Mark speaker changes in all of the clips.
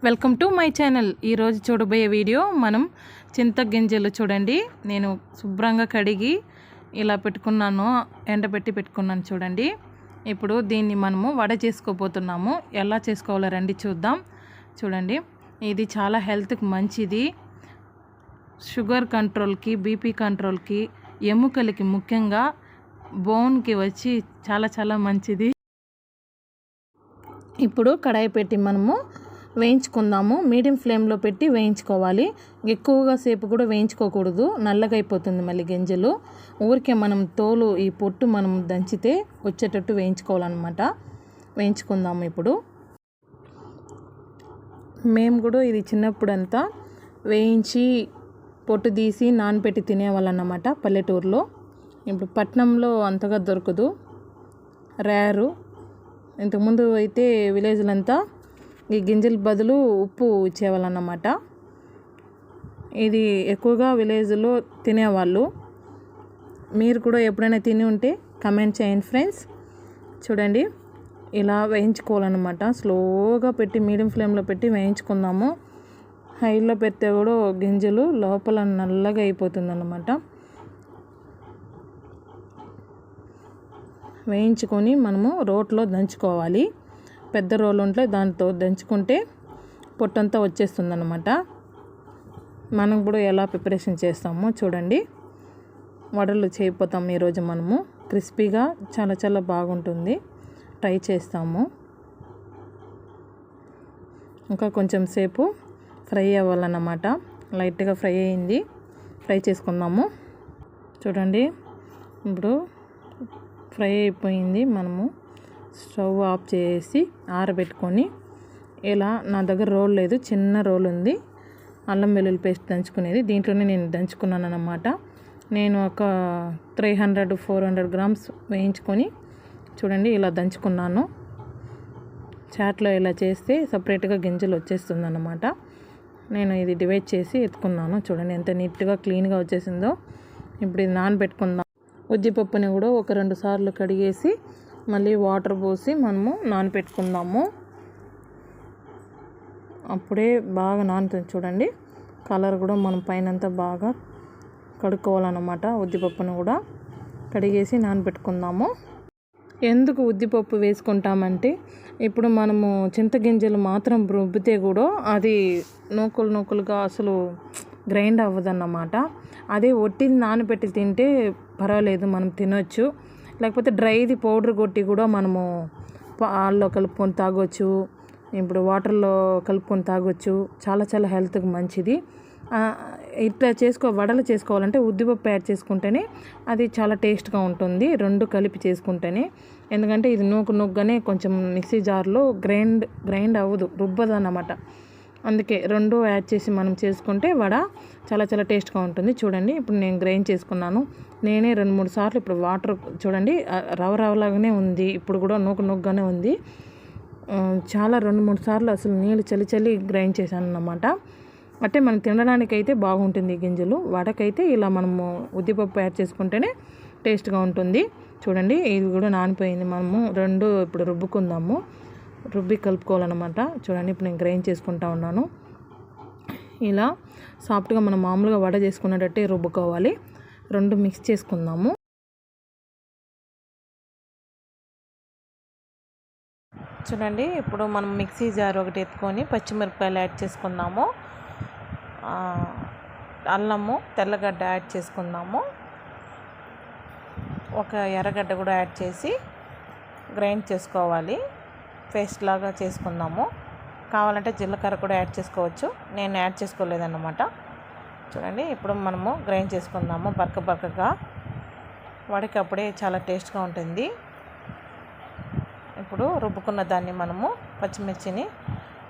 Speaker 1: Welcome to my channel. ఈరోజు చూడబోయే video మనం చింత గింజలు చూడండి. నేను శుభ్రంగా కడిగి ఇలా పెట్టుకున్నాను, ఎండబెట్టి పెట్టుకున్నాను చూడండి. ఇప్పుడు దీన్ని మనము వడ చేసుకోబోతున్నాము. ఎలా చేసుకోవాలో రండి చూద్దాం. చూడండి, ఇది చాలా హెల్త్కి మంచిది. షుగర్ కంట్రోల్కి, బీపీ కంట్రోల్కి, ఎముకలకి, ముఖ్యంగా బోన్కి వచ్చి చాలా చాలా మంచిది. ఇప్పుడు కడాయి పెట్టి మనము వేయించుకుందాము. మీడియం ఫ్లేమ్లో పెట్టి వేయించుకోవాలి. ఎక్కువగా సేపు కూడా వేయించుకోకూడదు, నల్లగా అయిపోతుంది మళ్ళీ గింజలు. ఊరికే మనం తోలు ఈ పొట్టు మనం దంచితే వచ్చేటట్టు వేయించుకోవాలన్నమాట. వేయించుకుందాము. ఇప్పుడు మేము కూడా ఇది చిన్నప్పుడంతా వేయించి పొట్టు తీసి నానబెట్టి తినేవాళ్ళన్నమాట పల్లెటూరులో. ఇప్పుడు పట్టణంలో అంతగా దొరకదు, రేరు. ఇంతకుముందు అయితే విలేజ్లంతా ఈ గింజల బదులు ఉప్పు ఇచ్చేవాళ్ళన్నమాట. ఇది ఎక్కువగా విలేజ్లో తినేవాళ్ళు. మీరు కూడా ఎప్పుడైనా తిని ఉంటే కమెంట్ చేయండి ఫ్రెండ్స్. చూడండి, ఇలా వేయించుకోవాలన్నమాట. స్లోగా పెట్టి మీడియం ఫ్లేమ్లో పెట్టి వేయించుకుందాము. హైలో పెడితే కూడా గింజలు లోపల నల్లగా అయిపోతుంది అన్నమాట. వేయించుకొని మనము రోట్లో దంచుకోవాలి. పెద్ద రోలు ఉంటే దాంతో దంచుకుంటే పొట్టంతా వచ్చేస్తుంది అన్నమాట. మనం కూడా ఎలా ప్రిపరేషన్ చేస్తామో చూడండి. వడలు చేయకపోతాం ఈరోజు మనము. క్రిస్పీగా చాలా చాలా బాగుంటుంది. ట్రై చేస్తాము. ఇంకా కొంచెం సేపు ఫ్రై అవ్వాలన్నమాట. లైట్గా ఫ్రై అయింది. ఫ్రై చేసుకుందాము. చూడండి, ఇప్పుడు ఫ్రై అయిపోయింది. మనము స్టవ్ ఆఫ్ చేసి ఆరబెట్టుకొని, ఇలా నా దగ్గర రోల్ లేదు, చిన్న రోల్ ఉంది, అల్లం వెల్లుల్లి పేస్ట్ దంచుకునేది. దీంట్లోనే నేను దంచుకున్నాను అన్నమాట. నేను ఒక 300-400 గ్రామ్స్ వేయించుకొని చూడండి ఇలా దంచుకున్నాను. చాట్లో ఇలా చేస్తే సపరేట్గా గింజలు వచ్చేస్తుంది అన్నమాట. నేను ఇది డివైడ్ చేసి ఎత్తుకున్నాను. చూడండి ఎంత నీట్గా క్లీన్గా వచ్చేసిందో. ఇప్పుడు ఇది నానబెట్టుకుందాం. ఉద్దిపప్పుని కూడా ఒక 2 సార్లు కడిగేసి మళ్ళీ వాటర్ పోసి మనము నానబెట్టుకుందాము. అప్పుడే బాగా నానుతుంది. చూడండి, కలర్ కూడా మనం పైనంతా బాగా కడుక్కోవాలన్నమాట. ఉద్దిపప్పును కూడా కడిగేసి నానబెట్టుకుందాము. ఎందుకు ఉద్దిపప్పు వేసుకుంటామంటే, ఇప్పుడు మనము చింతగింజలు మాత్రం రుబ్బితే కూడా అది నూకలుగా అసలు గ్రైండ్ అవ్వదన్నమాట. అదే ఒట్టిది నానబెట్టి తింటే పర్వాలేదు, మనం తినొచ్చు. లేకపోతే డ్రైది పౌడర్ కొట్టి కూడా మనము పాల్లో కలుపుకొని తాగొచ్చు, ఇప్పుడు వాటర్లో కలుపుకొని తాగొచ్చు. చాలా చాలా హెల్త్కి మంచిది. ఇట్లా వడలు చేసుకోవాలంటే ఉద్దిపప్పు యాడ్ చేసుకుంటేనే అది చాలా టేస్ట్గా ఉంటుంది. 2 కలిపి చేసుకుంటేనే. ఎందుకంటే ఇది నూకగానే కొంచెం మిక్సీ జార్లో గ్రైండ్ అవ్వదు, రుబ్బదన్నమాట. అందుకే 2 యాడ్ చేసి మనం చేసుకుంటే వడ చాలా చాలా టేస్ట్గా ఉంటుంది. చూడండి, ఇప్పుడు నేను గ్రైండ్ చేసుకున్నాను. నేనే 2-3 సార్లు ఇప్పుడు వాటర్ చూడండి రవలాగానే ఉంది. ఇప్పుడు కూడా నూకగానే ఉంది. చాలా 2-3 సార్లు అసలు నీళ్ళు చలి గ్రైండ్ చేశాను అన్నమాట. అంటే మనం తినడానికి అయితే బాగుంటుంది గింజలు. వడకైతే ఇలా మనము ఉద్దిపప్పు యాడ్ చేసుకుంటేనే టేస్ట్గా ఉంటుంది. చూడండి, ఇది కూడా నానిపోయింది. మనము 2 ఇప్పుడు రుబ్బుకుందాము. రుబ్బి కలుపుకోవాలన్నమాట. చూడండి, ఇప్పుడు నేను గ్రైండ్ చేసుకుంటా ఉన్నాను. ఇలా సాఫ్ట్గా మనం మామూలుగా వడ చేసుకునేటట్టే రుబ్బుకోవాలి. 2 మిక్స్ చేసుకుందాము. చూడండి, ఇప్పుడు మనం మిక్సీ జార్ ఒకటి ఎత్తుకొని పచ్చిమిరపకాయలు యాడ్ చేసుకుందాము. అల్లము, తెల్లగడ్డ యాడ్ చేసుకుందాము. ఒక ఎర్రగడ్డ కూడా యాడ్ చేసి గ్రైండ్ చేసుకోవాలి. పేస్ట్ లాగా చేసుకుందాము. కావాలంటే జీలకర్ర కూడా యాడ్ చేసుకోవచ్చు. నేను యాడ్ చేసుకోలేదన్నమాట. చూడండి, ఇప్పుడు మనము గ్రైండ్ చేసుకుందాము బరకగా. వాడికి అప్పుడే చాలా టేస్ట్గా ఉంటుంది. ఇప్పుడు రుబ్బుకున్న దాన్ని మనము పచ్చిమిర్చిని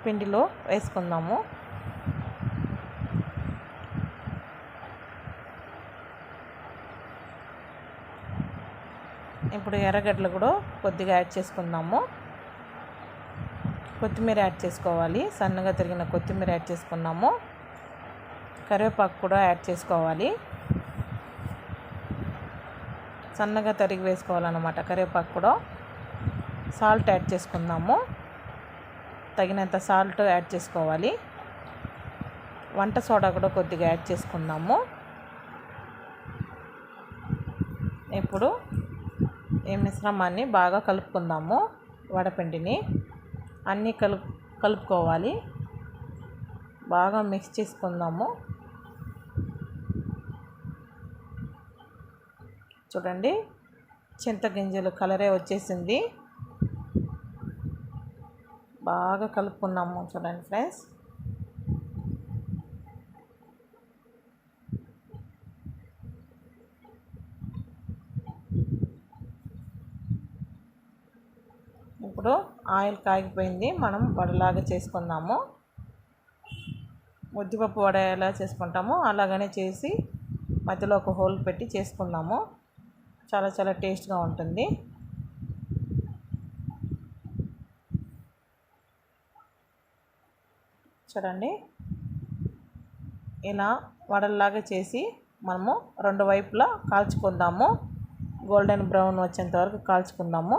Speaker 1: పిండిలో వేసుకుందాము. ఇప్పుడు ఎర్రగడ్డలు కూడా కొద్దిగా యాడ్ చేసుకుందాము. కొత్తిమీర యాడ్ చేసుకోవాలి. సన్నగా తరిగిన కొత్తిమీర యాడ్ చేసుకున్నాము. కరివేపాకు కూడా యాడ్ చేసుకోవాలి. సన్నగా తరిగి వేసుకోవాలన్నమాట కరివేపాకు కూడా. సాల్ట్ యాడ్ చేసుకుందాము. తగినంత సాల్ట్ యాడ్ చేసుకోవాలి. వంట సోడా కూడా కొద్దిగా యాడ్ చేసుకుందాము. ఇప్పుడు ఈ మిశ్రమాన్ని బాగా కలుపుకుందాము. వడపిండిని అన్నీ కలుపుకోవాలి. బాగా మిక్స్ చేసుకుందాము. చూడండి, చింతగింజలు కలరే వచ్చేసింది. బాగా కలుపుకున్నాము. చూడండి ఫ్రెండ్స్, ఇప్పుడు ఆయిల్ కాగిపోయింది. మనం వడలాగా చేసుకుందాము. ఉద్దిపప్పు వడ ఎలా చేసుకుంటామో అలాగనే చేసి మధ్యలో ఒక హోల్ పెట్టి చేసుకుందాము. చాలా చాలా టేస్ట్గా ఉంటుంది. చూడండి, ఇలా వడల్లాగా చేసి మనము రెండు వైపులా కాల్చుకుందాము. గోల్డెన్ బ్రౌన్ వచ్చేంత వరకు కాల్చుకుందాము.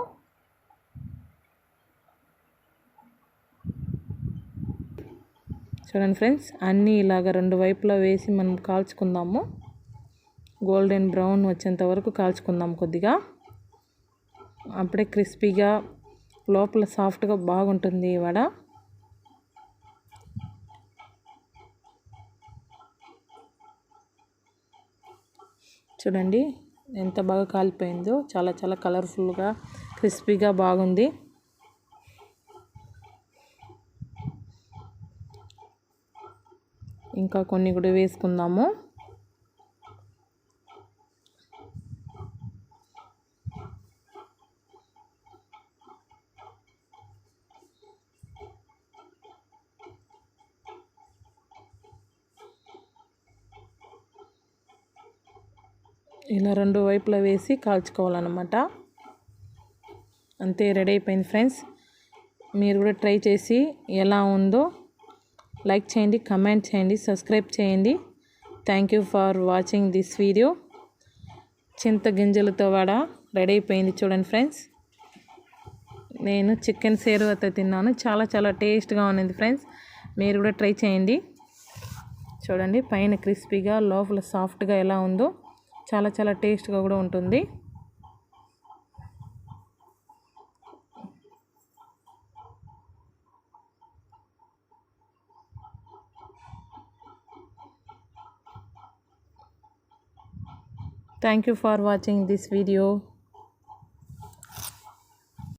Speaker 1: చూడండి ఫ్రెండ్స్, అన్నీ ఇలాగ రెండు వైపులా వేసి మనం కాల్చుకుందాము. గోల్డెన్ బ్రౌన్ వచ్చేంత వరకు కాల్చుకుందాం కొద్దిగా. అప్పుడే క్రిస్పీగా లోపల సాఫ్ట్గా బాగుంటుంది ఈ వడ. చూడండి ఎంత బాగా కాలిపోయిందో. చాలా చాలా కలర్ఫుల్గా క్రిస్పీగా బాగుంది. ఇంకా కొన్ని కూడా వేసుకుందాము. ఇలా రెండు వైపులా వేసి కాల్చుకోవాలన్నమాట. అంతే, రెడీ అయిపోయింది ఫ్రెండ్స్. మీరు కూడా ట్రై చేసి ఎలా ఉందో లైక్ చేయండి, కమెంట్ చేయండి, సబ్స్క్రైబ్ చేయండి. Thank you for watching this video. చింతగింజలతో వడ రెడీ అయిపోయింది. చూడండి ఫ్రెండ్స్, నేను చికెన్ సేరువతో తిన్నాను. చాలా చాలా టేస్ట్గా ఉన్నది ఫ్రెండ్స్. మీరు కూడా ట్రై చేయండి. చూడండి, పైన క్రిస్పీగా లోపల సాఫ్ట్గా ఎలా ఉందో. చాలా చాలా టేస్ట్గా కూడా ఉంటుంది. Thank you for watching this video.